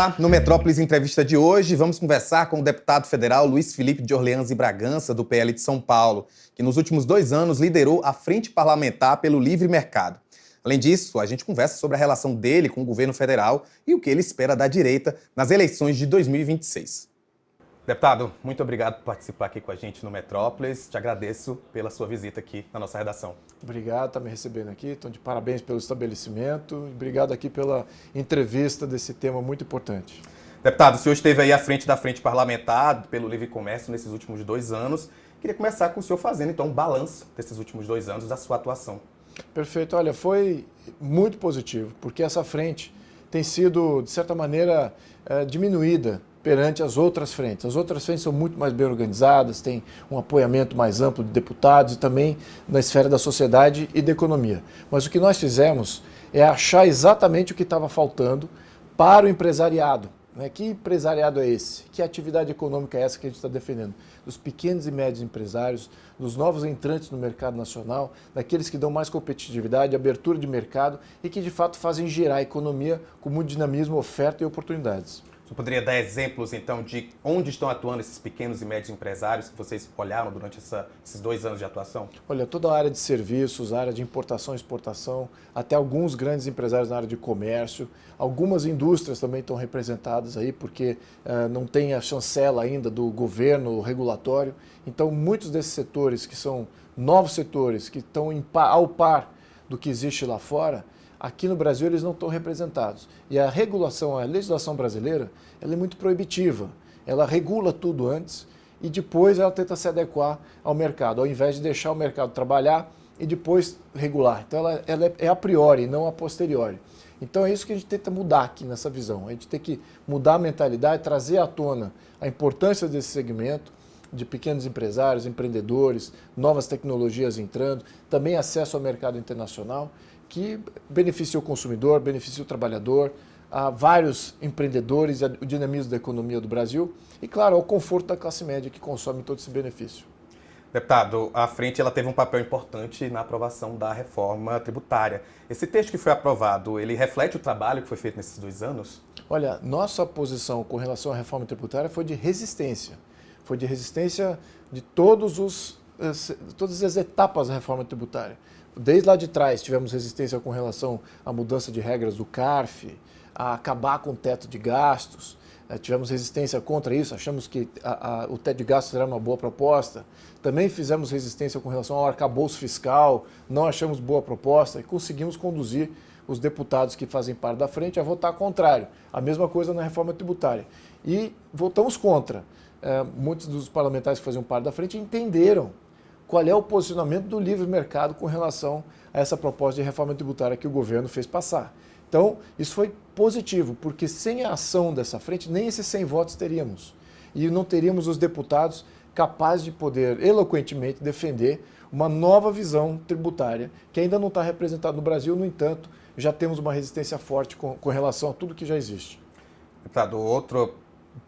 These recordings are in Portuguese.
Olá, no Metrópolis Entrevista de hoje vamos conversar com o deputado federal Luiz Felipe de Orleans e Bragança, do PL de São Paulo, que nos últimos 2 anos liderou a Frente Parlamentar pelo Livre Mercado. Além disso, a gente conversa sobre a relação dele com o governo federal e o que ele espera da direita nas eleições de 2026. Deputado, muito obrigado por participar aqui com a gente no Metrópolis. Te agradeço pela sua visita aqui na nossa redação. Obrigado por estar me recebendo aqui. Então, de parabéns pelo estabelecimento. Obrigado aqui pela entrevista desse tema muito importante. Deputado, o senhor esteve aí à frente da Frente Parlamentar pelo Livre Comércio nesses últimos 2 anos. Queria começar com o senhor fazendo, então, um balanço desses últimos 2 anos da sua atuação. Perfeito. Olha, foi muito positivo, porque essa frente tem sido, de certa maneira, diminuída perante as outras frentes. As outras frentes são muito mais bem organizadas, têm um apoiamento mais amplo de deputados e também na esfera da sociedade e da economia. Mas o que nós fizemos é achar exatamente o que estava faltando para o empresariado. Que empresariado é esse? Que atividade econômica é essa que a gente está defendendo? Dos pequenos e médios empresários, dos novos entrantes no mercado nacional, daqueles que dão mais competitividade, abertura de mercado e que de fato fazem girar a economia com muito dinamismo, oferta e oportunidades. Você poderia dar exemplos, então, de onde estão atuando esses pequenos e médios empresários que vocês olharam durante esses 2 anos de atuação? Olha, toda a área de serviços, a área de importação e exportação, até alguns grandes empresários na área de comércio, algumas indústrias também estão representadas aí, porque não tem a chancela ainda do governo regulatório. Então, muitos desses setores, que são novos setores, que estão ao par do que existe lá fora, aqui no Brasil eles não estão representados. E a regulação, a legislação brasileira, ela é muito proibitiva. Ela regula tudo antes e depois ela tenta se adequar ao mercado, ao invés de deixar o mercado trabalhar e depois regular. Então ela é a priori, não a posteriori. Então é isso que a gente tenta mudar aqui nessa visão. A gente tem que mudar a mentalidade, trazer à tona a importância desse segmento, de pequenos empresários, empreendedores, novas tecnologias entrando, também acesso ao mercado internacional, que beneficia o consumidor, beneficia o trabalhador, a vários empreendedores, o dinamismo da economia do Brasil e, claro, ao conforto da classe média que consome todo esse benefício. Deputado, a Frente ela teve um papel importante na aprovação da reforma tributária. Esse texto que foi aprovado, ele reflete o trabalho que foi feito nesses 2 anos? Olha, nossa posição com relação à reforma tributária foi de resistência. Foi de resistência de todas as etapas da reforma tributária. Desde lá de trás tivemos resistência com relação à mudança de regras do CARF, a acabar com o teto de gastos, tivemos resistência contra isso, achamos que o teto de gastos era uma boa proposta. Também fizemos resistência com relação ao arcabouço fiscal, não achamos boa proposta e conseguimos conduzir os deputados que fazem parte da frente a votar contrário. A mesma coisa na reforma tributária. E votamos contra. Muitos dos parlamentares que faziam parte da frente entenderam qual é o posicionamento do livre mercado com relação a essa proposta de reforma tributária que o governo fez passar. Então, isso foi positivo, porque sem a ação dessa frente, nem esses 100 votos teríamos. E não teríamos os deputados capazes de poder, eloquentemente, defender uma nova visão tributária, que ainda não está representada no Brasil, no entanto, já temos uma resistência forte com relação a tudo que já existe. Deputado, outro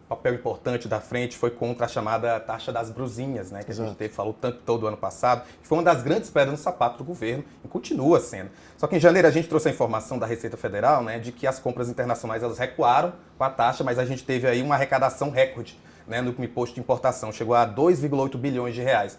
papel importante da Frente foi contra a chamada taxa das brusinhas, que a gente falou tanto todo ano passado, que foi uma das grandes pedras no sapato do governo e continua sendo. Só que em janeiro a gente trouxe a informação da Receita Federal, de que as compras internacionais elas recuaram com a taxa, mas a gente teve aí uma arrecadação recorde, no imposto de importação, chegou a 2,8 bilhões de reais.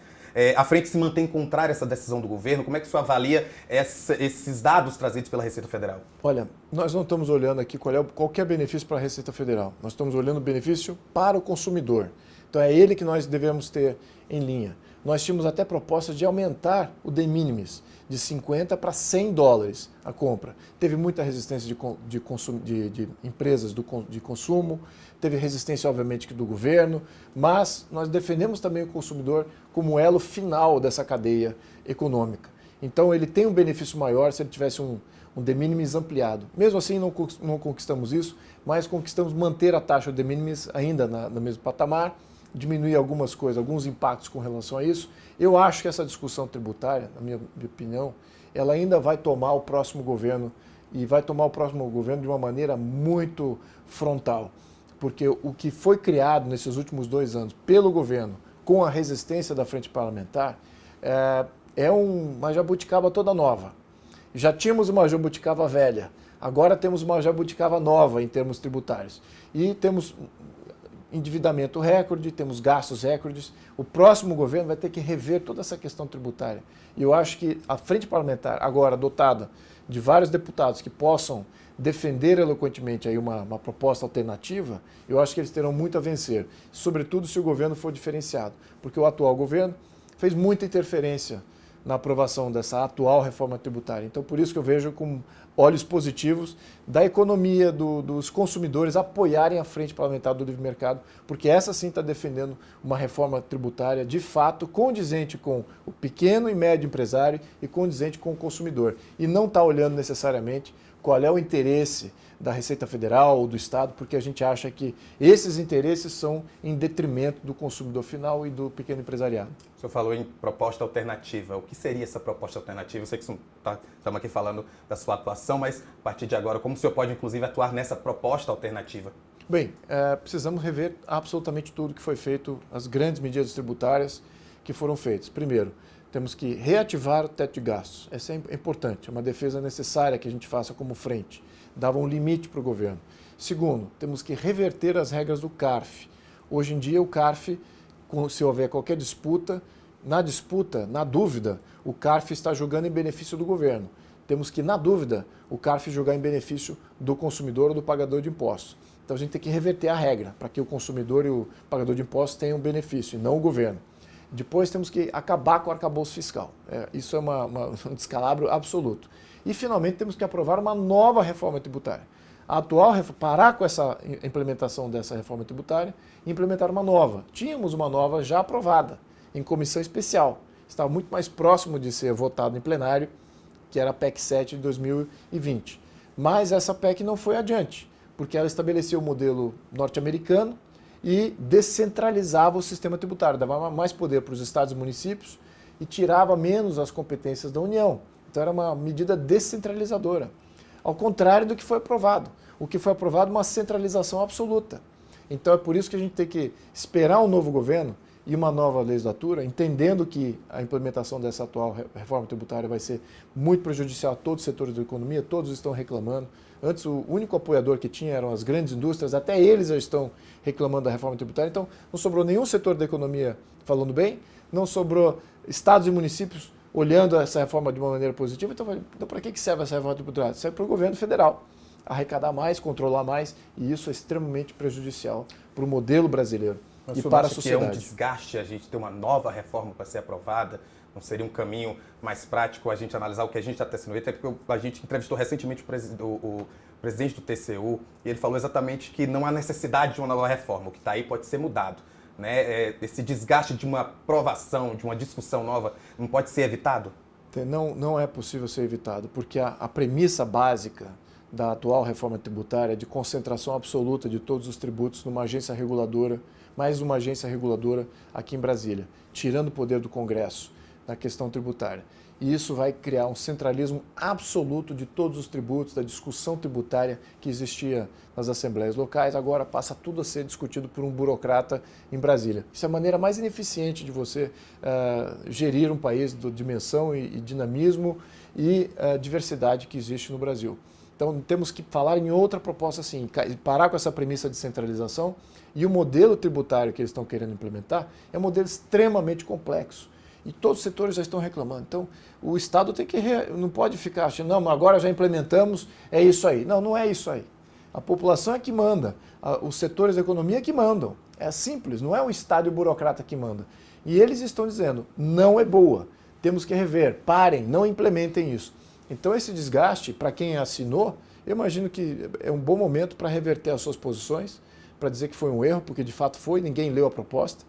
A Frente se mantém contrária a essa decisão do governo? Como é que o senhor avalia esses dados trazidos pela Receita Federal? Olha, nós não estamos olhando aqui qualquer benefício para a Receita Federal. Nós estamos olhando o benefício para o consumidor. Então é ele que nós devemos ter em linha. Nós tínhamos até propostas de aumentar o de minimis de 50 para 100 dólares a compra. Teve muita resistência de empresas de consumo, teve resistência, obviamente, do governo, mas nós defendemos também o consumidor como elo final dessa cadeia econômica. Então, ele tem um benefício maior se ele tivesse um de minimis ampliado. Mesmo assim, não conquistamos isso, mas conquistamos manter a taxa de minimis ainda no mesmo patamar, diminuir algumas coisas, alguns impactos com relação a isso. Eu acho que essa discussão tributária, na minha opinião, ela ainda vai tomar o próximo governo e vai tomar o próximo governo de uma maneira muito frontal. Porque o que foi criado nesses últimos 2 anos pelo governo, com a resistência da frente parlamentar, é uma jabuticaba toda nova. Já tínhamos uma jabuticaba velha, agora temos uma jabuticaba nova em termos tributários. E temos endividamento recorde, temos gastos recordes. O próximo governo vai ter que rever toda essa questão tributária. E eu acho que a frente parlamentar, agora dotada de vários deputados que possam defender eloquentemente aí uma proposta alternativa, eu acho que eles terão muito a vencer, sobretudo se o governo for diferenciado, porque o atual governo fez muita interferência na aprovação dessa atual reforma tributária. Então, por isso que eu vejo com olhos positivos da economia, dos consumidores apoiarem a frente parlamentar do livre mercado, porque essa sim está defendendo uma reforma tributária de fato condizente com o pequeno e médio empresário e condizente com o consumidor. E não está olhando necessariamente qual é o interesse da Receita Federal ou do Estado, porque a gente acha que esses interesses são em detrimento do consumidor final e do pequeno empresariado. O senhor falou em proposta alternativa. O que seria essa proposta alternativa? Eu sei que estamos aqui falando da sua atuação, mas a partir de agora, como o senhor pode, inclusive, atuar nessa proposta alternativa? Bem, precisamos rever absolutamente tudo que foi feito, as grandes medidas tributárias que foram feitas. Primeiro, temos que reativar o teto de gastos. Essa é importante, é uma defesa necessária que a gente faça como frente. Dava um limite para o governo. Segundo, temos que reverter as regras do CARF. Hoje em dia, o CARF, se houver qualquer disputa, na dúvida, o CARF está julgando em benefício do governo. Temos que, na dúvida, o CARF julgar em benefício do consumidor ou do pagador de impostos. Então, a gente tem que reverter a regra para que o consumidor e o pagador de impostos tenham benefício, e não o governo. Depois temos que acabar com o arcabouço fiscal. Isso é um descalabro absoluto. E, finalmente, temos que aprovar uma nova reforma tributária. A atual, parar com essa implementação dessa reforma tributária e implementar uma nova. Tínhamos uma nova já aprovada, em comissão especial. Estava muito mais próximo de ser votado em plenário, que era a PEC 7 de 2020. Mas essa PEC não foi adiante, porque ela estabeleceu o modelo norte-americano e descentralizava o sistema tributário, dava mais poder para os estados e municípios e tirava menos as competências da União. Então era uma medida descentralizadora, ao contrário do que foi aprovado. O que foi aprovado é uma centralização absoluta. Então é por isso que a gente tem que esperar um novo governo e uma nova legislatura, entendendo que a implementação dessa atual reforma tributária vai ser muito prejudicial a todos os setores da economia, todos estão reclamando. Antes, o único apoiador que tinha eram as grandes indústrias, até eles já estão reclamando da reforma tributária. Então, não sobrou nenhum setor da economia falando bem, não sobrou estados e municípios olhando essa reforma de uma maneira positiva. Então para que serve essa reforma tributária? Serve para o governo federal arrecadar mais, controlar mais, e isso é extremamente prejudicial para o modelo brasileiro. Mas e para a sociedade. Que é um desgaste a gente ter uma nova reforma para ser aprovada? Não seria um caminho mais prático a gente analisar o que a gente está tecendo? Até porque a gente entrevistou recentemente o presidente do TCU e ele falou exatamente que não há necessidade de uma nova reforma. O que está aí pode ser mudado. Né? Esse desgaste de uma aprovação, de uma discussão nova, não pode ser evitado? Não é possível ser evitado, porque a premissa básica da atual reforma tributária é de concentração absoluta de todos os tributos numa agência reguladora, mais uma agência reguladora aqui em Brasília, tirando o poder do Congresso na questão tributária. E isso vai criar um centralismo absoluto de todos os tributos, da discussão tributária que existia nas assembleias locais, agora passa tudo a ser discutido por um burocrata em Brasília. Isso é a maneira mais ineficiente de você gerir um país de dimensão e dinamismo e diversidade que existe no Brasil. Então temos que falar em outra proposta assim, parar com essa premissa de centralização, e o modelo tributário que eles estão querendo implementar é um modelo extremamente complexo. E todos os setores já estão reclamando. Então, o Estado não pode ficar achando, não, agora já implementamos, é isso aí. Não, não é isso aí. A população é que manda, os setores da economia é que mandam. É simples, não é o Estado e o burocrata que manda. E eles estão dizendo, não é boa, temos que rever, parem, não implementem isso. Então, esse desgaste, para quem assinou, eu imagino que é um bom momento para reverter as suas posições, para dizer que foi um erro, porque de fato foi, ninguém leu a proposta.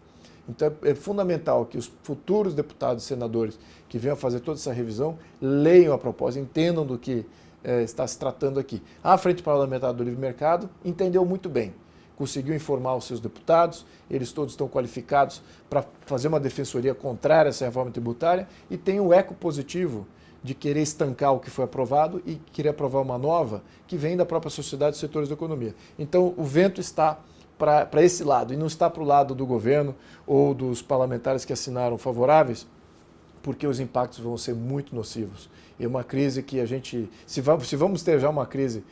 Então é fundamental que os futuros deputados e senadores que venham fazer toda essa revisão leiam a proposta, entendam do que está se tratando aqui. A Frente Parlamentar do Livre Mercado entendeu muito bem, conseguiu informar os seus deputados, eles todos estão qualificados para fazer uma defensoria contrária a essa reforma tributária e tem o eco positivo de querer estancar o que foi aprovado e querer aprovar uma nova que vem da própria sociedade e setores da economia. Então o vento está para esse lado e não está para o lado do governo ou dos parlamentares que assinaram favoráveis, porque os impactos vão ser muito nocivos. É uma crise que a gente, se vamos ter já uma crise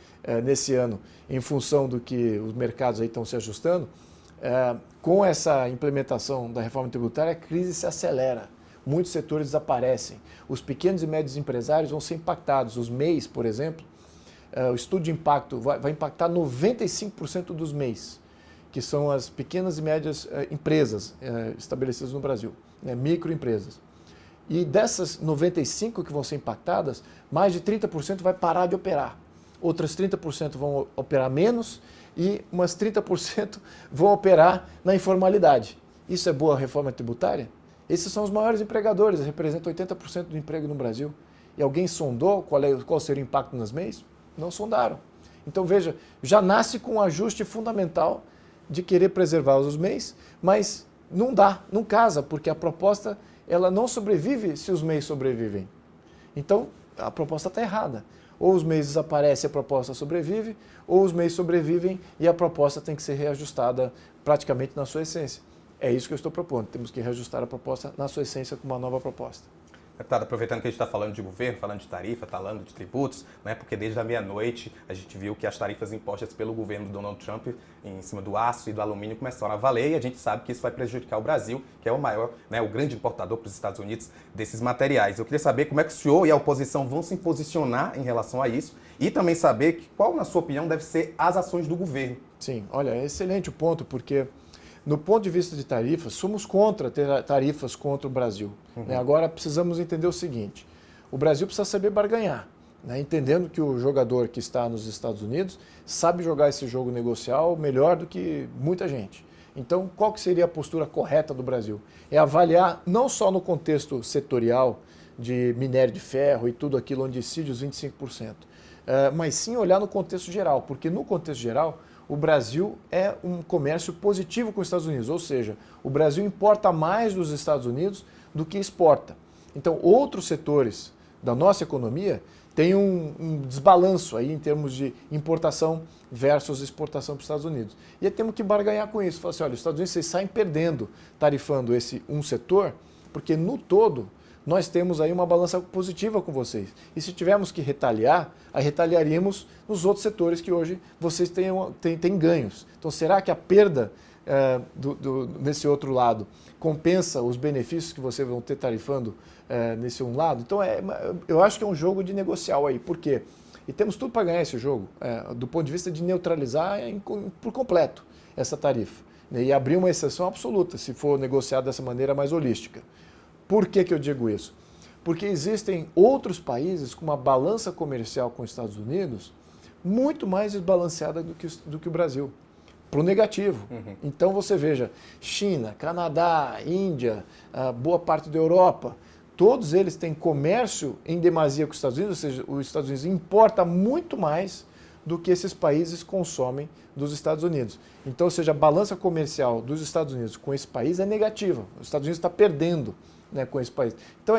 nesse ano, em função do que os mercados aí estão se ajustando, com essa implementação da reforma tributária, a crise se acelera. Muitos setores desaparecem. Os pequenos e médios empresários vão ser impactados. Os MEIs, por exemplo, o estudo de impacto vai impactar 95% dos MEIs, que são as pequenas e médias empresas estabelecidas no Brasil, microempresas. E dessas 95 que vão ser impactadas, mais de 30% vai parar de operar. Outras 30% vão operar menos e umas 30% vão operar na informalidade. Isso é boa reforma tributária? Esses são os maiores empregadores, representam 80% do emprego no Brasil. E alguém sondou qual seria o impacto nas MEIs? Não sondaram. Então veja, já nasce com um ajuste fundamental de querer preservar os MEIs, mas não dá, não casa, porque a proposta ela não sobrevive se os MEIs sobrevivem. Então a proposta está errada. Ou os MEIs desaparecem e a proposta sobrevive, ou os MEIs sobrevivem e a proposta tem que ser reajustada praticamente na sua essência. É isso que eu estou propondo. Temos que reajustar a proposta na sua essência com uma nova proposta. Deputado, aproveitando que a gente está falando de governo, falando de tarifa, falando de tributos, né, porque desde a meia-noite a gente viu que as tarifas impostas pelo governo do Donald Trump em cima do aço e do alumínio começaram a valer e a gente sabe que isso vai prejudicar o Brasil, que é o maior, né, o grande importador para os Estados Unidos desses materiais. Eu queria saber como é que o senhor e a oposição vão se posicionar em relação a isso e também saber qual, na sua opinião, deve ser as ações do governo. Sim, olha, é excelente o ponto, porque no ponto de vista de tarifas, somos contra ter tarifas contra o Brasil. Né? Agora precisamos entender o seguinte, o Brasil precisa saber barganhar, né? Entendendo que o jogador que está nos Estados Unidos sabe jogar esse jogo negocial melhor do que muita gente. Então, qual que seria a postura correta do Brasil? É avaliar não só no contexto setorial de minério de ferro e tudo aquilo onde incide os 25%, mas sim olhar no contexto geral, porque no contexto geral, o Brasil é um comércio positivo com os Estados Unidos, ou seja, o Brasil importa mais dos Estados Unidos do que exporta. Então, outros setores da nossa economia têm um desbalanço aí em termos de importação versus exportação para os Estados Unidos. E aí temos que barganhar com isso. Falar assim, olha, os Estados Unidos vocês saem perdendo, tarifando esse um setor, porque no todo nós temos aí uma balança positiva com vocês. E se tivermos que retaliar, aí retaliaríamos nos outros setores que hoje vocês têm ganhos. Então, será que a perda nesse outro lado compensa os benefícios que vocês vão ter tarifando nesse um lado? Então, eu acho que é um jogo de negocial aí. Por quê? E temos tudo para ganhar esse jogo, do ponto de vista de neutralizar por completo essa tarifa. E abrir uma exceção absoluta, se for negociado dessa maneira mais holística. Por que eu digo isso? Porque existem outros países com uma balança comercial com os Estados Unidos muito mais desbalanceada do que o Brasil, para o negativo. Então você veja, China, Canadá, Índia, boa parte da Europa, todos eles têm comércio em demasia com os Estados Unidos, ou seja, os Estados Unidos importa muito mais do que esses países consomem dos Estados Unidos. Então, ou seja, a balança comercial dos Estados Unidos com esse país é negativa. Os Estados Unidos está perdendo, né, com esse país. Então,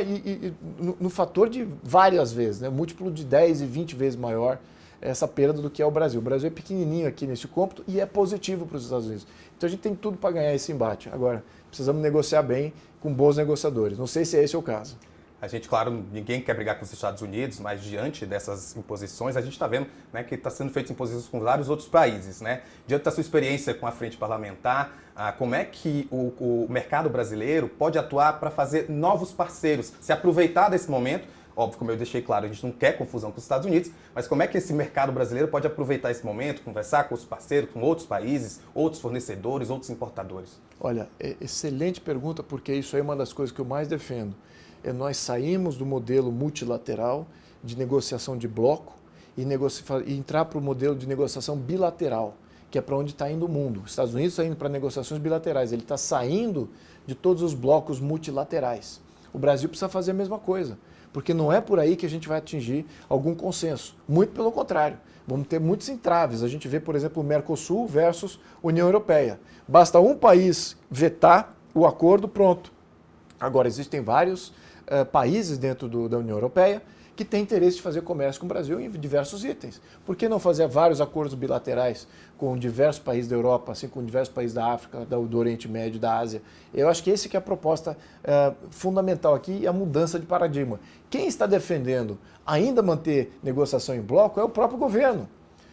no fator de várias vezes, né, múltiplo de 10 e 20 vezes maior essa perda do que é o Brasil. O Brasil é pequenininho aqui nesse cômputo e é positivo para os Estados Unidos. Então, a gente tem tudo para ganhar esse embate. Agora, precisamos negociar bem com bons negociadores. Não sei se é esse o caso. A gente, claro, ninguém quer brigar com os Estados Unidos, mas diante dessas imposições, a gente está vendo, né, que está sendo feitas imposições com vários outros países. Né? Diante da sua experiência com a frente parlamentar, como é que o mercado brasileiro pode atuar para fazer novos parceiros, se aproveitar desse momento? Óbvio, como eu deixei claro, a gente não quer confusão com os Estados Unidos, mas como é que esse mercado brasileiro pode aproveitar esse momento, conversar com os parceiros, com outros países, outros fornecedores, outros importadores? Olha, excelente pergunta, porque isso aí é uma das coisas que eu mais defendo. Nós saímos do modelo multilateral de negociação de bloco e entrar para o modelo de negociação bilateral, que é para onde está indo o mundo. Os Estados Unidos está indo para negociações bilaterais, ele está saindo de todos os blocos multilaterais. O Brasil precisa fazer a mesma coisa, porque não é por aí que a gente vai atingir algum consenso. Muito pelo contrário, vamos ter muitos entraves. A gente vê, por exemplo, o Mercosul versus União Europeia. Basta um país vetar o acordo, pronto. Agora, existem vários países dentro da União Europeia que tem interesse de fazer comércio com o Brasil em diversos itens. Por que não fazer vários acordos bilaterais com diversos países da Europa, assim como diversos países da África, do Oriente Médio, da Ásia? Eu acho que esse que é a proposta fundamental aqui e a mudança de paradigma. Quem está defendendo ainda manter negociação em bloco é o próprio governo.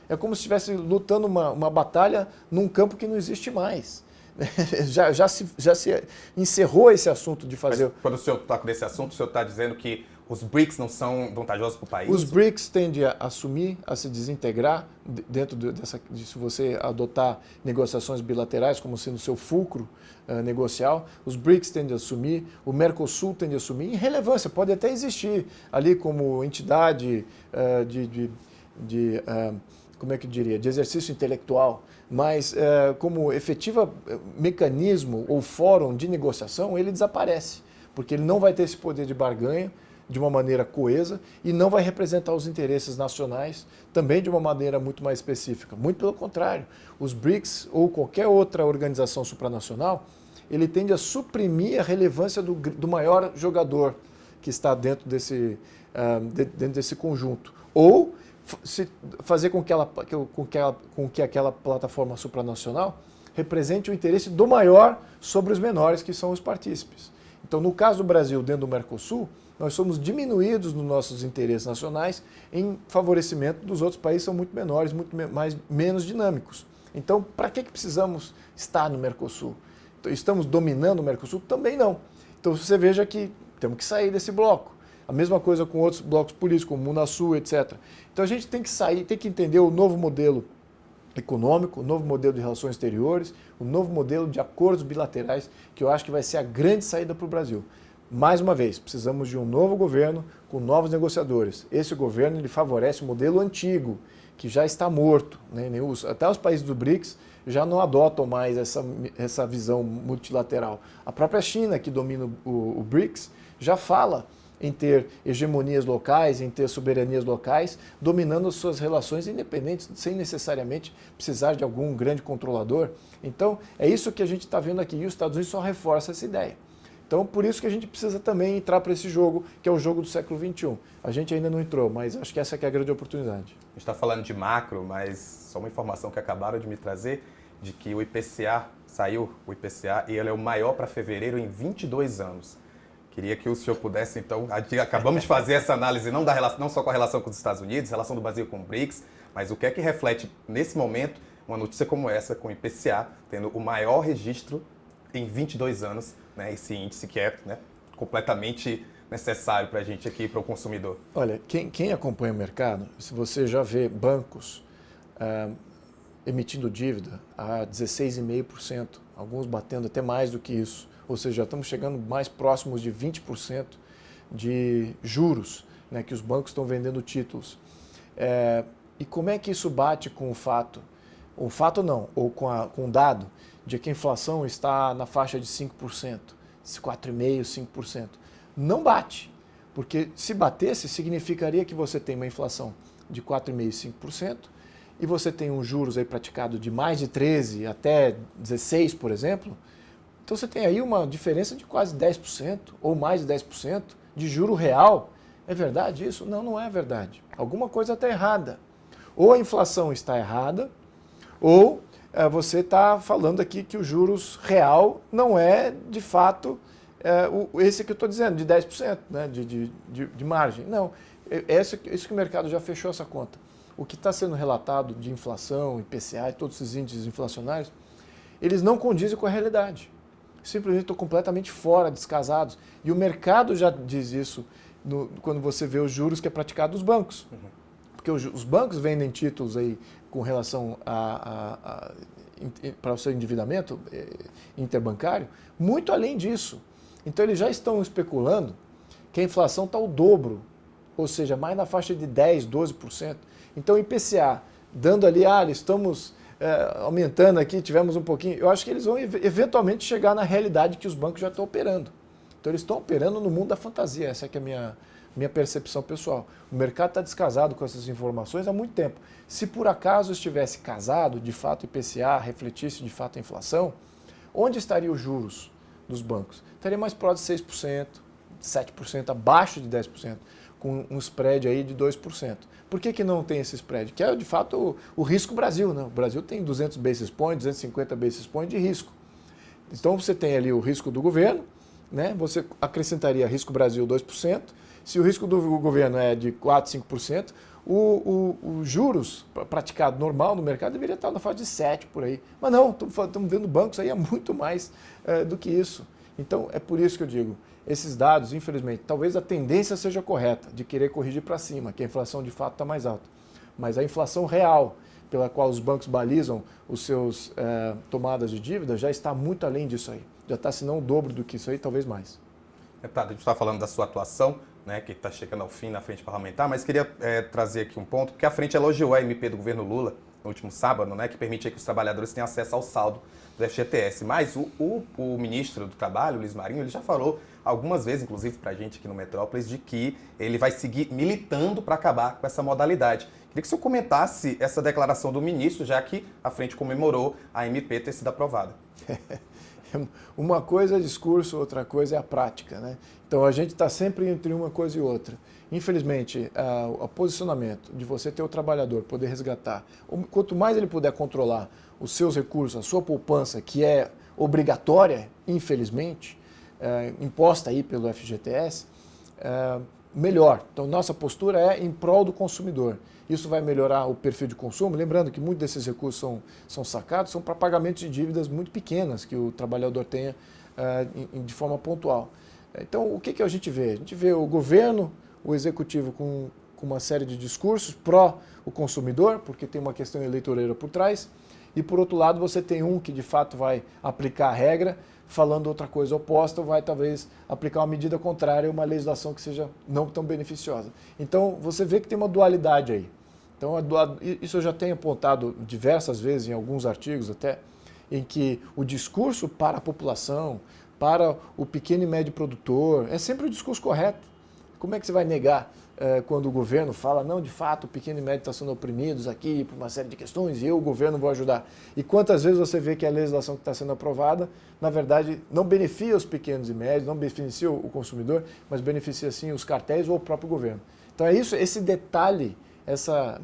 É como se estivesse lutando uma batalha num campo que não existe mais. Já se encerrou esse assunto de fazer... Mas quando o senhor toca nesse assunto, o senhor está dizendo que os BRICS não são vantajosos para o país? Os BRICS tendem a assumir, a se desintegrar dentro se você adotar negociações bilaterais como sendo seu fulcro negocial. Os BRICS tendem a assumir, o Mercosul tende a assumir. Em relevância, pode até existir ali como entidade como é que eu diria, de exercício intelectual, mas como efetivo mecanismo ou fórum de negociação, ele desaparece, porque ele não vai ter esse poder de barganha de uma maneira coesa e não vai representar os interesses nacionais também de uma maneira muito mais específica. Muito pelo contrário, os BRICS ou qualquer outra organização supranacional, ele tende a suprimir a relevância do maior jogador que está dentro desse conjunto, ou fazer com que aquela plataforma supranacional represente o interesse do maior sobre os menores, que são os partícipes. Então, no caso do Brasil, dentro do Mercosul, nós somos diminuídos nos nossos interesses nacionais em favorecimento dos outros países que são muito menores, menos dinâmicos. Então, para que precisamos estar no Mercosul? Então, estamos dominando o Mercosul? Também não. Então, você veja que temos que sair desse bloco. A mesma coisa com outros blocos políticos, como o Unasul, etc. Então a gente tem que sair, tem que entender o novo modelo econômico, o novo modelo de relações exteriores, o novo modelo de acordos bilaterais, que eu acho que vai ser a grande saída para o Brasil. Mais uma vez, precisamos de um novo governo com novos negociadores. Esse governo ele favorece o modelo antigo, que já está morto. Né? Até os países do BRICS já não adotam mais essa visão multilateral. A própria China, que domina o BRICS, já fala em ter hegemonias locais, em ter soberanias locais, dominando as suas relações independentes, sem necessariamente precisar de algum grande controlador. Então, é isso que a gente está vendo aqui, e os Estados Unidos só reforçam essa ideia. Então, por isso que a gente precisa também entrar para esse jogo, que é o jogo do século XXI. A gente ainda não entrou, mas acho que essa que é a grande oportunidade. A gente está falando de macro, mas só uma informação que acabaram de me trazer, de que o IPCA, saiu o IPCA, e ele é o maior para fevereiro em 22 anos. Queria que o senhor pudesse, então, acabamos de fazer essa análise não só com a relação com os Estados Unidos, relação do Brasil com o BRICS, mas o que é que reflete, nesse momento, uma notícia como essa, com o IPCA, tendo o maior registro em 22 anos, né, esse índice que é, né, completamente necessário para a gente aqui, para o consumidor. Olha, quem acompanha o mercado, se você já vê bancos emitindo dívida a 16,5%, alguns batendo até mais do que isso, ou seja, já estamos chegando mais próximos de 20% de juros, né, que os bancos estão vendendo títulos. E como é que isso bate com o fato ou com o dado de que a inflação está na faixa de 5%, 4,5%, 5%? Não bate, porque se batesse, significaria que você tem uma inflação de 4,5%, 5%, e você tem um juros aí praticado de mais de 13% até 16%, por exemplo. Então você tem aí uma diferença de quase 10% ou mais de 10% de juro real. É verdade isso? Não, não é verdade. Alguma coisa está errada. Ou a inflação está errada, ou você está falando aqui que o juros real não é, de fato, esse que eu estou dizendo, de 10%, né, de margem. Não, isso que o mercado já fechou essa conta. O que está sendo relatado de inflação, IPCA e todos esses índices inflacionários, eles não condizem com a realidade. Simplesmente estão completamente fora, descasados. E o mercado já diz isso quando você vê os juros que é praticado nos bancos. Porque os bancos vendem títulos aí com relação para o seu endividamento interbancário, muito além disso. Então eles já estão especulando que a inflação está o dobro, ou seja, mais na faixa de 10%, 12%. Então o IPCA, dando ali, estamos aumentando aqui, tivemos um pouquinho, eu acho que eles vão eventualmente chegar na realidade que os bancos já estão operando. Então eles estão operando no mundo da fantasia, essa que é a minha percepção pessoal. O mercado está descasado com essas informações há muito tempo. Se por acaso estivesse casado, de fato o IPCA refletisse de fato a inflação, onde estariam os juros dos bancos? Estaria mais próximo de 6%, 7%, abaixo de 10%. com um spread aí de 2%. Por que não tem esse spread? Que é, de fato, o risco Brasil, né? O Brasil tem 200 basis points, 250 basis points de risco. Então, você tem ali o risco do governo, né? Você acrescentaria risco Brasil 2%. Se o risco do governo é de 4%, 5%, o juros praticado normal no mercado deveria estar na faixa de 7% por aí. Mas não, estamos vendo bancos aí a muito mais do que isso. Então, é por isso que eu digo, esses dados, infelizmente, talvez a tendência seja correta, de querer corrigir para cima, que a inflação de fato está mais alta. Mas a inflação real, pela qual os bancos balizam os seus tomadas de dívida, já está muito além disso aí. Já está, se não o dobro do que isso aí, talvez mais. Deputado, a gente está falando da sua atuação, né, que está chegando ao fim na frente parlamentar, mas queria trazer aqui um ponto, porque a frente elogiou a MP do governo Lula no último sábado, né, que permite que os trabalhadores tenham acesso ao saldo do FGTS. Mas o ministro do Trabalho, Luiz Marinho, ele já falou algumas vezes, inclusive para a gente aqui no Metrópolis, de que ele vai seguir militando para acabar com essa modalidade. Queria que o senhor comentasse essa declaração do ministro, já que a frente comemorou a MP ter sido aprovada. Uma coisa é discurso, outra coisa é a prática, né? Então a gente está sempre entre uma coisa e outra. Infelizmente, o posicionamento de você ter o trabalhador poder resgatar, quanto mais ele puder controlar os seus recursos, a sua poupança, que é obrigatória, infelizmente, imposta aí pelo FGTS, melhor. Então nossa postura é em prol do consumidor. Isso vai melhorar o perfil de consumo. Lembrando que muitos desses recursos são sacados, são para pagamentos de dívidas muito pequenas que o trabalhador tenha de forma pontual. Então, o que a gente vê? A gente vê o governo, o executivo com uma série de discursos pró o consumidor, porque tem uma questão eleitoreira por trás, e por outro lado você tem um que de fato vai aplicar a regra, falando outra coisa oposta, vai talvez aplicar uma medida contrária, uma legislação que seja não tão beneficiosa. Então, você vê que tem uma dualidade aí. Então, isso eu já tenho apontado diversas vezes em alguns artigos até, em que o discurso para a população, para o pequeno e médio produtor, é sempre o discurso correto. Como é que você vai negar quando o governo fala, não, de fato, o pequeno e médio está sendo oprimidos aqui por uma série de questões e eu, o governo, vou ajudar. E quantas vezes você vê que a legislação que está sendo aprovada, na verdade, não beneficia os pequenos e médios, não beneficia o consumidor, mas beneficia sim os cartéis ou o próprio governo. Então é isso, esse detalhe,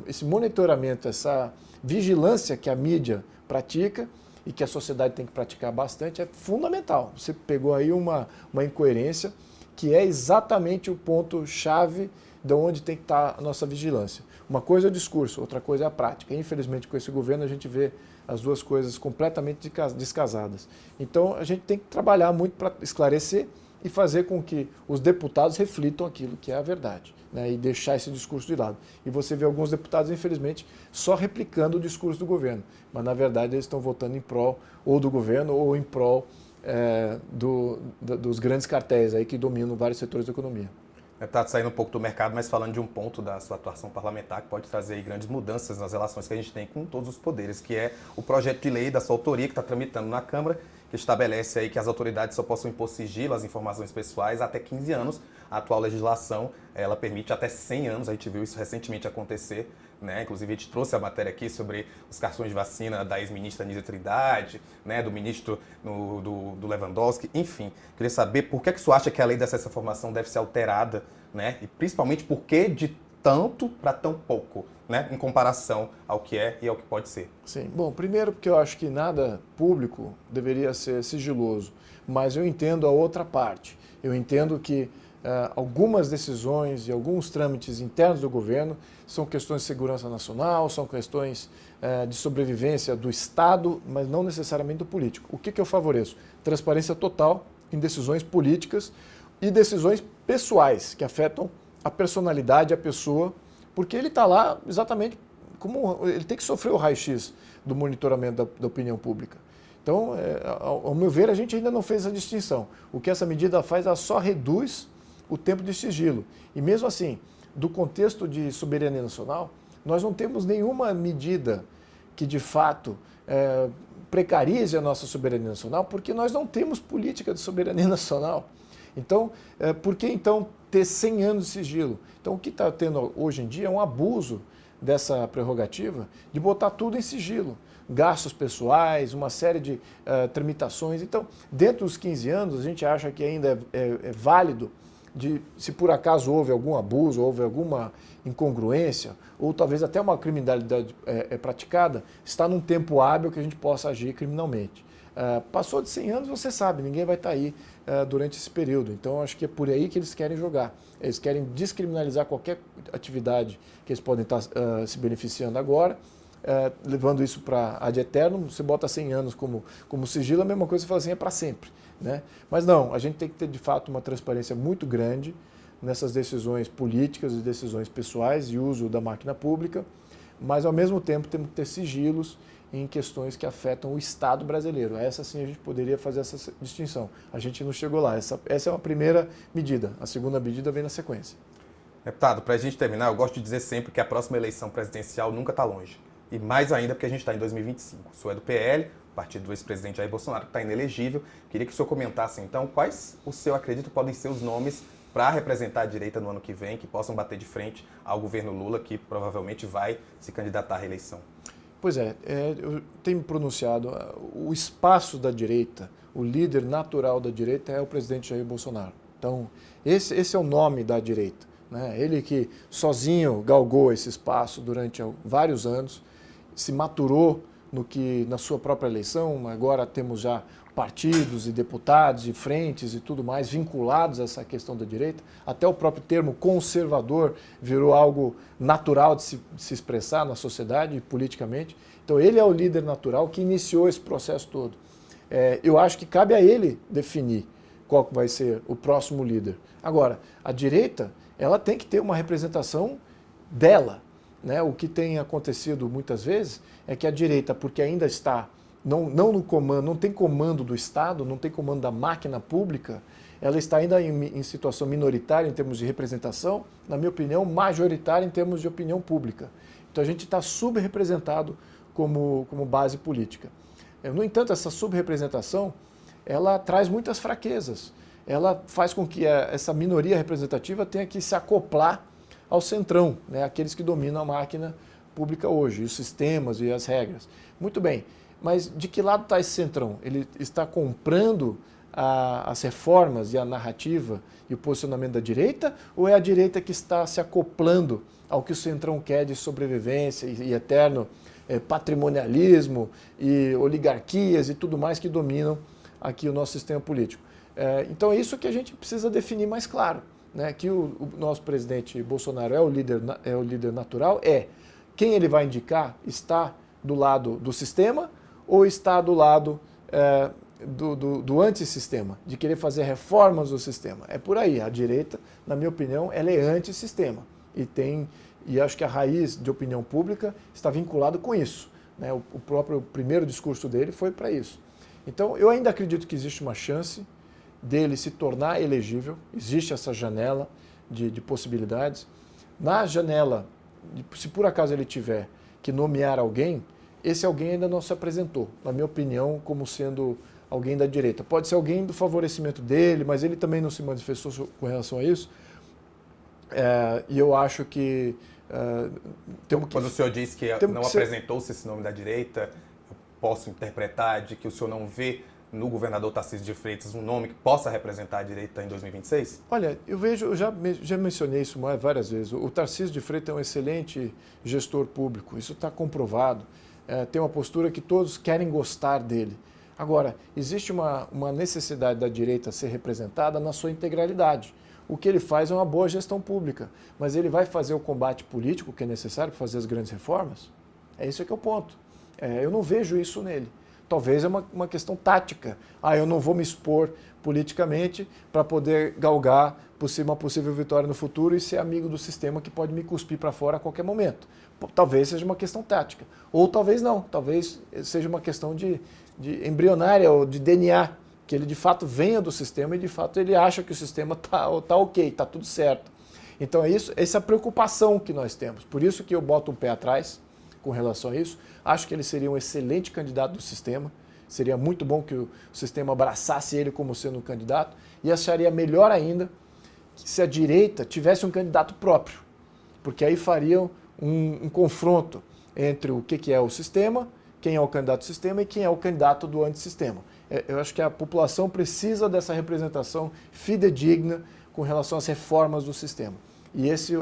esse monitoramento, essa vigilância que a mídia pratica e que a sociedade tem que praticar bastante é fundamental. Você pegou aí uma incoerência que é exatamente o ponto-chave de onde tem que estar a nossa vigilância. Uma coisa é o discurso, outra coisa é a prática. Infelizmente, com esse governo, a gente vê as duas coisas completamente descasadas. Então, a gente tem que trabalhar muito para esclarecer e fazer com que os deputados reflitam aquilo que é a verdade, né, e deixar esse discurso de lado. E você vê alguns deputados, infelizmente, só replicando o discurso do governo, mas na verdade eles estão votando em prol ou do governo ou em prol dos grandes cartéis aí que dominam vários setores da economia. Está saindo um pouco do mercado, mas falando de um ponto da sua atuação parlamentar que pode trazer aí grandes mudanças nas relações que a gente tem com todos os poderes, que é o projeto de lei da sua autoria que está tramitando na Câmara, que estabelece aí que as autoridades só possam impor sigilo às informações pessoais até 15 anos. A atual legislação, ela permite até 100 anos, a gente viu isso recentemente acontecer, né? Inclusive a gente trouxe a matéria aqui sobre os cartões de vacina da ex-ministra Nízia Trindade, né? Do ministro do Lewandowski, enfim. Queria saber por que o senhor acha que a lei de acesso à informação deve ser alterada, né? E principalmente por que de tanto para tão pouco, né, em comparação ao que é e ao que pode ser. Sim, bom, primeiro porque eu acho que nada público deveria ser sigiloso, mas eu entendo a outra parte. Eu entendo que algumas decisões e alguns trâmites internos do governo são questões de segurança nacional, são questões de sobrevivência do Estado, mas não necessariamente do político. O que eu favoreço? Transparência total em decisões políticas e decisões pessoais que afetam a personalidade, a pessoa, porque ele está lá exatamente como ele tem que sofrer o raio-x do monitoramento da opinião pública. Então, ao meu ver, a gente ainda não fez essa distinção. O que essa medida faz, ela só reduz o tempo de sigilo. E mesmo assim, do contexto de soberania nacional, nós não temos nenhuma medida que, de fato, precarize a nossa soberania nacional, porque nós não temos política de soberania nacional. Então, por que então ter 100 anos de sigilo? Então, o que está tendo hoje em dia é um abuso dessa prerrogativa de botar tudo em sigilo. Gastos pessoais, uma série de tramitações. Então, dentro dos 15 anos, a gente acha que ainda é válido se por acaso houve algum abuso, houve alguma incongruência, ou talvez até uma criminalidade praticada, está num tempo hábil que a gente possa agir criminalmente. Passou de 100 anos, você sabe, ninguém vai estar aí durante esse período. Então, acho que é por aí que eles querem jogar. Eles querem descriminalizar qualquer atividade que eles podem estar se beneficiando agora, levando isso para ad eternum. Você bota 100 anos como sigilo, a mesma coisa você fala assim, é para sempre. Né? Mas não, a gente tem que ter de fato uma transparência muito grande nessas decisões políticas e decisões pessoais e uso da máquina pública, mas ao mesmo tempo temos que ter sigilos em questões que afetam o Estado brasileiro. Essa sim a gente poderia fazer essa distinção. A gente não chegou lá. Essa é uma primeira medida. A segunda medida vem na sequência. Deputado, para a gente terminar, eu gosto de dizer sempre que a próxima eleição presidencial nunca está longe. E mais ainda porque a gente está em 2025. O senhor é do PL, partido do ex-presidente Jair Bolsonaro, que está inelegível. Queria que o senhor comentasse, então, quais o senhor acredita podem ser os nomes para representar a direita no ano que vem, que possam bater de frente ao governo Lula, que provavelmente vai se candidatar à reeleição. Pois eu tenho me pronunciado, o espaço da direita, o líder natural da direita é o presidente Jair Bolsonaro. Então, esse é o nome da direita. Né? Ele que sozinho galgou esse espaço durante vários anos, se maturou na sua própria eleição, agora temos já partidos e deputados e frentes e tudo mais vinculados a essa questão da direita. Até o próprio termo conservador virou algo natural de se expressar na sociedade e politicamente. Então ele é o líder natural que iniciou esse processo todo. Eu acho que cabe a ele definir qual vai ser o próximo líder. Agora, a direita ela tem que ter uma representação dela. Né? O que tem acontecido muitas vezes é que a direita, porque ainda está não no comando, não tem comando do Estado, não tem comando da máquina pública, ela está ainda em situação minoritária em termos de representação, na minha opinião, majoritária em termos de opinião pública. Então a gente está subrepresentado como base política. No entanto, essa subrepresentação, ela traz muitas fraquezas. Ela faz com que essa minoria representativa tenha que se acoplar ao centrão, né, aqueles que dominam a máquina pública hoje, os sistemas e as regras. Muito bem, mas de que lado está esse centrão? Ele está comprando as reformas e a narrativa e o posicionamento da direita, ou é a direita que está se acoplando ao que o centrão quer de sobrevivência e eterno patrimonialismo e oligarquias e tudo mais que dominam aqui o nosso sistema político? Então é isso que a gente precisa definir mais claro. Né, que o nosso presidente Bolsonaro é o líder natural, quem ele vai indicar está do lado do sistema ou está do lado do antissistema, de querer fazer reformas do sistema. É por aí. A direita, na minha opinião, ela é antissistema e acho que a raiz de opinião pública está vinculado com isso. Né? O próprio primeiro discurso dele foi para isso. Então, eu ainda acredito que existe uma chance dele se tornar elegível, existe essa janela de possibilidades. Na janela, se por acaso ele tiver que nomear alguém, esse alguém ainda não se apresentou, na minha opinião, como sendo alguém da direita. Pode ser alguém do favorecimento dele, mas ele também não se manifestou com relação a isso. E eu acho que... Quando o senhor diz que não apresentou-se esse nome da direita, eu posso interpretar de que o senhor não vê no governador Tarcísio de Freitas um nome que possa representar a direita em 2026? Olha, eu já mencionei isso várias vezes. O Tarcísio de Freitas é um excelente gestor público, isso está comprovado. Tem uma postura que todos querem gostar dele. Agora, existe uma necessidade da direita ser representada na sua integralidade. O que ele faz é uma boa gestão pública, mas ele vai fazer o combate político que é necessário para fazer as grandes reformas? Esse que é o ponto. Eu não vejo isso nele. Talvez é uma questão tática. Eu não vou me expor politicamente para poder galgar uma possível vitória no futuro e ser amigo do sistema que pode me cuspir para fora a qualquer momento. Talvez seja uma questão tática. Ou talvez não. Talvez seja uma questão de embrionária ou de DNA, que ele de fato venha do sistema e de fato ele acha que o sistema está ok, está tudo certo. Então essa é a preocupação que nós temos. Por isso que eu boto um pé atrás com relação a isso. Acho que ele seria um excelente candidato do sistema. Seria muito bom que o sistema abraçasse ele como sendo um candidato. E acharia melhor ainda se a direita tivesse um candidato próprio. Porque aí fariam um confronto entre o que é o sistema, quem é o candidato do sistema e quem é o candidato do antissistema. Eu acho que a população precisa dessa representação fidedigna com relação às reformas do sistema. E esse,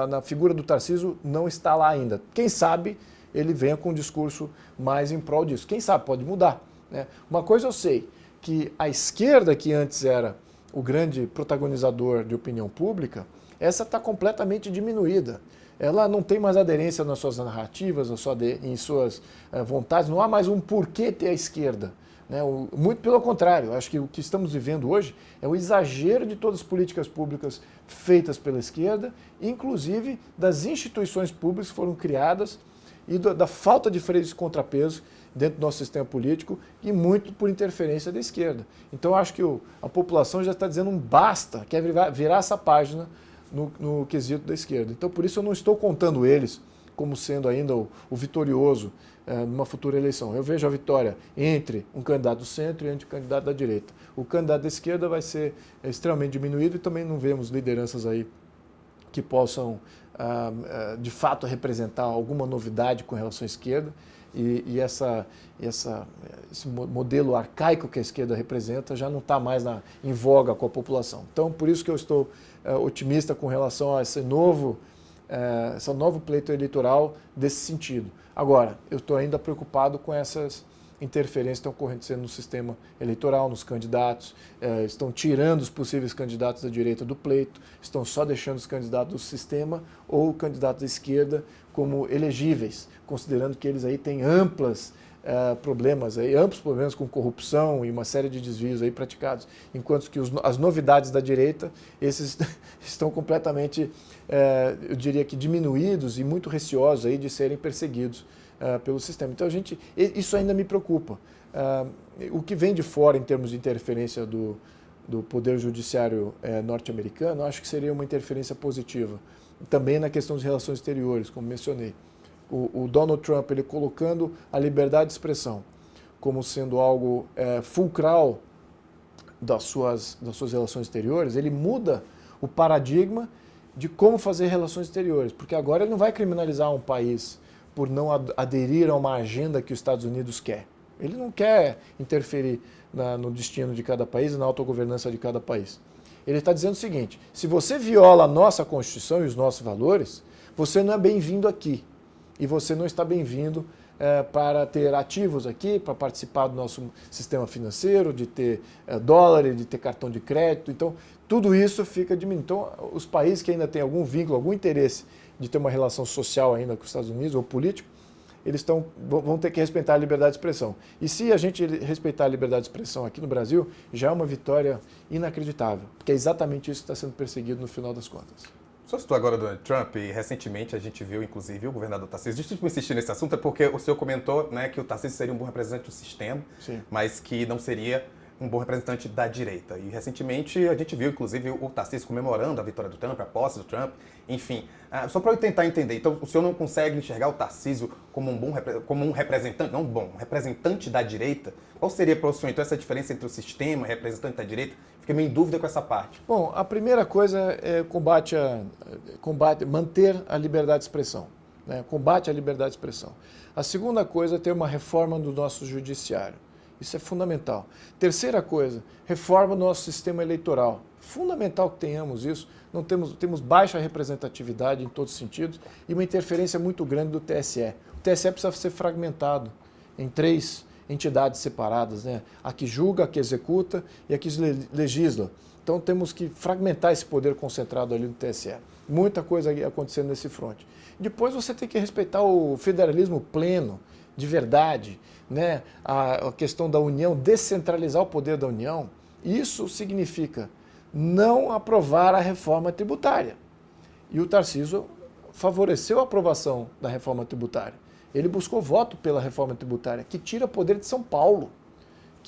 na figura do Tarcísio, não está lá ainda. Quem sabe ele venha com um discurso mais em prol disso. Quem sabe pode mudar, né? Uma coisa eu sei, que a esquerda, que antes era o grande protagonizador de opinião pública, essa está completamente diminuída. Ela não tem mais aderência nas suas narrativas, em suas vontades, não há mais um porquê ter a esquerda. Né? Muito pelo contrário, acho que o que estamos vivendo hoje é o exagero de todas as políticas públicas feitas pela esquerda, inclusive das instituições públicas que foram criadas e da falta de freios de contrapeso dentro do nosso sistema político e muito por interferência da esquerda. Então acho que a população já está dizendo um basta, quer virar essa página no quesito da esquerda. Então por isso eu não estou contando eles como sendo ainda o vitorioso numa futura eleição. Eu vejo a vitória entre um candidato do centro e entre um candidato da direita. O candidato da esquerda vai ser extremamente diminuído e também não vemos lideranças aí que possam de fato representar alguma novidade com relação à esquerda. E esse modelo arcaico que a esquerda representa já não está mais em voga com a população. Então, por isso que eu estou otimista com relação a esse novo pleito eleitoral desse sentido. Agora, eu estou ainda preocupado com essas interferências que estão acontecendo no sistema eleitoral, nos candidatos, estão tirando os possíveis candidatos da direita do pleito, estão só deixando os candidatos do sistema ou candidatos da esquerda como elegíveis, considerando que eles aí têm amplos problemas com corrupção e uma série de desvios aí praticados, enquanto que as novidades da direita, esses estão completamente, eu diria que diminuídos e muito receosos aí de serem perseguidos pelo sistema. Então isso ainda me preocupa. O que vem de fora em termos de interferência do Poder Judiciário norte-americano, acho que seria uma interferência positiva. Também na questão das relações exteriores, como mencionei. O Donald Trump, ele colocando a liberdade de expressão como sendo algo fulcral das suas relações exteriores, ele muda o paradigma de como fazer relações exteriores, porque agora ele não vai criminalizar um país por não aderir a uma agenda que os Estados Unidos quer. Ele não quer interferir no destino de cada país e na autogovernança de cada país. Ele está dizendo o seguinte: se você viola a nossa Constituição e os nossos valores, você não é bem-vindo aqui. E você não está bem-vindo para ter ativos aqui, para participar do nosso sistema financeiro, de ter dólar, de ter cartão de crédito. Então, tudo isso fica diminuindo. Então, os países que ainda têm algum vínculo, algum interesse de ter uma relação social ainda com os Estados Unidos, ou político, eles vão ter que respeitar a liberdade de expressão. E se a gente respeitar a liberdade de expressão aqui no Brasil, já é uma vitória inacreditável, porque é exatamente isso que está sendo perseguido no final das contas. Só citou agora do Donald Trump, e recentemente a gente viu, inclusive, o governador Tarcísio. Deixa eu insistir nesse assunto, é porque o senhor comentou, né, que o Tarcísio seria um bom representante do sistema, sim, mas que não seria um bom representante da direita. E recentemente a gente viu, inclusive, o Tarcísio comemorando a vitória do Trump, a posse do Trump, enfim. Só para eu tentar entender, então o senhor não consegue enxergar o Tarcísio como um representante, não bom, um representante da direita? Qual seria para o senhor, então, essa diferença entre o sistema e representante da direita? Fiquei meio em dúvida com essa parte. Bom, a primeira coisa é manter a liberdade de expressão, né? Combate à liberdade de expressão. A segunda coisa é ter uma reforma do nosso judiciário. Isso é fundamental. Terceira coisa, reforma do nosso sistema eleitoral. Fundamental que tenhamos isso. Não temos baixa representatividade em todos os sentidos e uma interferência muito grande do TSE. O TSE precisa ser fragmentado em 3 entidades separadas, né? A que julga, a que executa e a que legisla. Então temos que fragmentar esse poder concentrado ali no TSE. Muita coisa acontecendo nesse fronte. Depois você tem que respeitar o federalismo pleno, de verdade, né? A questão da União, descentralizar o poder da União. Isso significa não aprovar a reforma tributária. E o Tarcísio favoreceu a aprovação da reforma tributária. Ele buscou voto pela reforma tributária, que tira poder de São Paulo,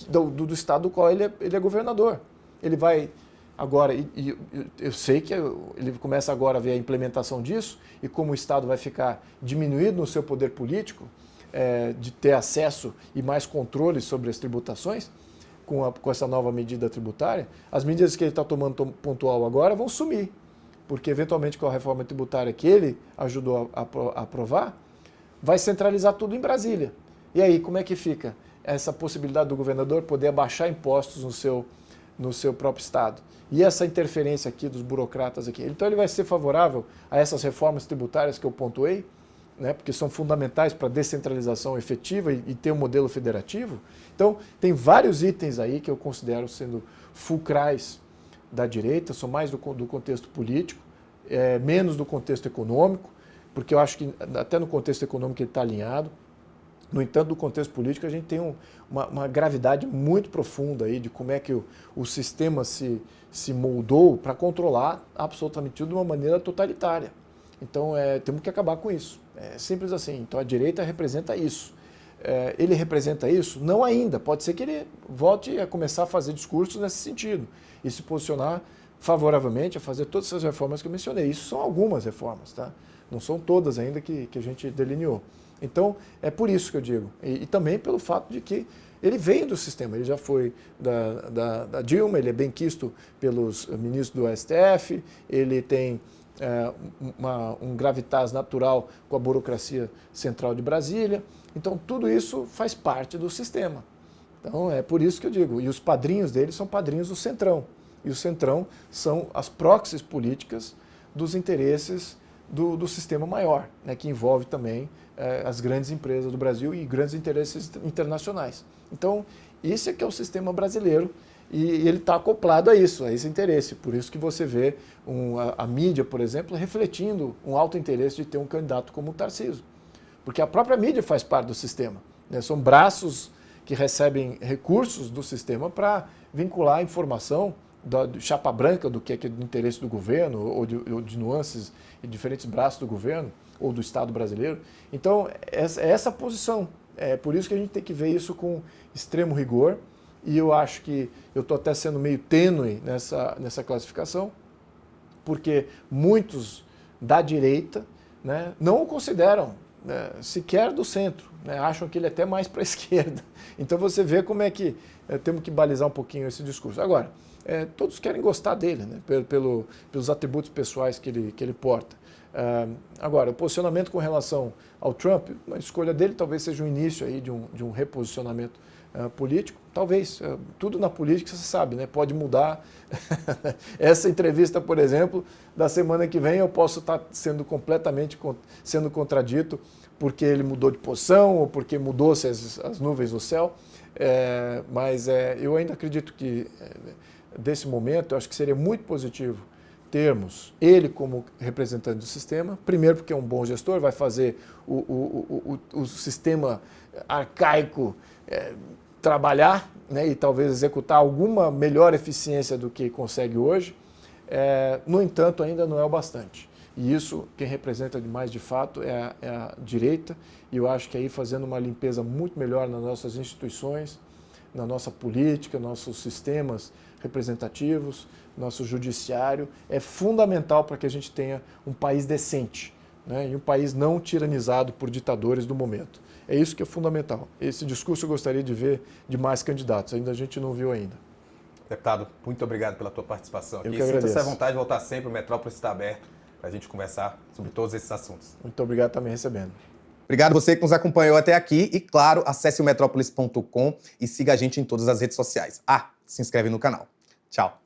do estado do qual ele é governador. Ele vai agora, e eu sei que ele começa agora a ver a implementação disso, e como o Estado vai ficar diminuído no seu poder político, de ter acesso e mais controle sobre as tributações, com essa nova medida tributária, as medidas que ele está tomando pontual agora vão sumir, porque eventualmente com a reforma tributária que ele ajudou a aprovar, vai centralizar tudo em Brasília. E aí, como é que fica essa possibilidade do governador poder abaixar impostos no seu no seu próprio Estado. E essa interferência aqui dos burocratas aqui. Então ele vai ser favorável a essas reformas tributárias que eu pontuei, né, porque são fundamentais para a descentralização efetiva e ter um modelo federativo. Então tem vários itens aí que eu considero sendo fulcrais da direita, são mais do contexto político, menos do contexto econômico, porque eu acho que até no contexto econômico ele está alinhado. No entanto, no contexto político, a gente tem uma gravidade muito profunda aí de como é que o sistema se moldou para controlar absolutamente tudo de uma maneira totalitária. Então, temos que acabar com isso. É simples assim. Então, a direita representa isso. Ele representa isso? Não ainda. Pode ser que ele volte a começar a fazer discursos nesse sentido e se posicionar favoravelmente a fazer todas essas reformas que eu mencionei. Isso são algumas reformas, tá? Não são todas ainda que a gente delineou. Então, é por isso que eu digo. E também pelo fato de que ele veio do sistema. Ele já foi da Dilma, ele é bem quisto pelos ministros do STF, ele tem um gravitas natural com a burocracia central de Brasília. Então, tudo isso faz parte do sistema. Então, é por isso que eu digo. E os padrinhos dele são padrinhos do Centrão. E o Centrão são as proxies políticas dos interesses do sistema maior, né, que envolve também as grandes empresas do Brasil e grandes interesses internacionais. Então, isso é que é o sistema brasileiro e ele está acoplado a isso, a esse interesse. Por isso que você vê a mídia, por exemplo, refletindo um alto interesse de ter um candidato como o Tarcísio. Porque a própria mídia faz parte do sistema, né? São braços que recebem recursos do sistema para vincular a informação da chapa branca do que é do interesse do governo ou de nuances e diferentes braços do governo ou do Estado brasileiro. Então, essa posição. É por isso que a gente tem que ver isso com extremo rigor e eu acho que eu estou até sendo meio tênue nessa classificação, porque muitos da direita, né, não o consideram sequer do centro, né, acham que ele é até mais para a esquerda. Então você vê como é que temos que balizar um pouquinho esse discurso. Agora, todos querem gostar dele, né, pelos atributos pessoais que ele porta. Agora, o posicionamento com relação ao Trump, a escolha dele talvez seja o início aí de um reposicionamento político. Talvez, tudo na política você sabe, né, pode mudar. Essa entrevista, por exemplo, da semana que vem eu posso estar sendo completamente sendo contradito porque ele mudou de posição ou porque mudou-se as nuvens no céu. Mas eu ainda acredito que, desse momento, eu acho que seria muito positivo termos ele como representante do sistema, primeiro porque é um bom gestor, vai fazer o sistema arcaico trabalhar, né, e talvez executar alguma melhor eficiência do que consegue hoje. No entanto, ainda não é o bastante. E isso, quem representa mais de fato é a direita, e eu acho que aí fazendo uma limpeza muito melhor nas nossas instituições, na nossa política, nossos sistemas representativos, nosso judiciário, é fundamental para que a gente tenha um país decente, né, e um país não tiranizado por ditadores do momento. É isso que é fundamental. Esse discurso eu gostaria de ver de mais candidatos, ainda a gente não viu ainda. Deputado, muito obrigado pela tua participação aqui. Eu que agradeço. Sinta-se à vontade de voltar sempre, o Metrópolis está aberto para a gente conversar sobre todos esses assuntos. Muito obrigado também recebendo. Obrigado você que nos acompanhou até aqui e, claro, acesse o metrópolis.com e siga a gente em todas as redes sociais. Se inscreve no canal. Tchau.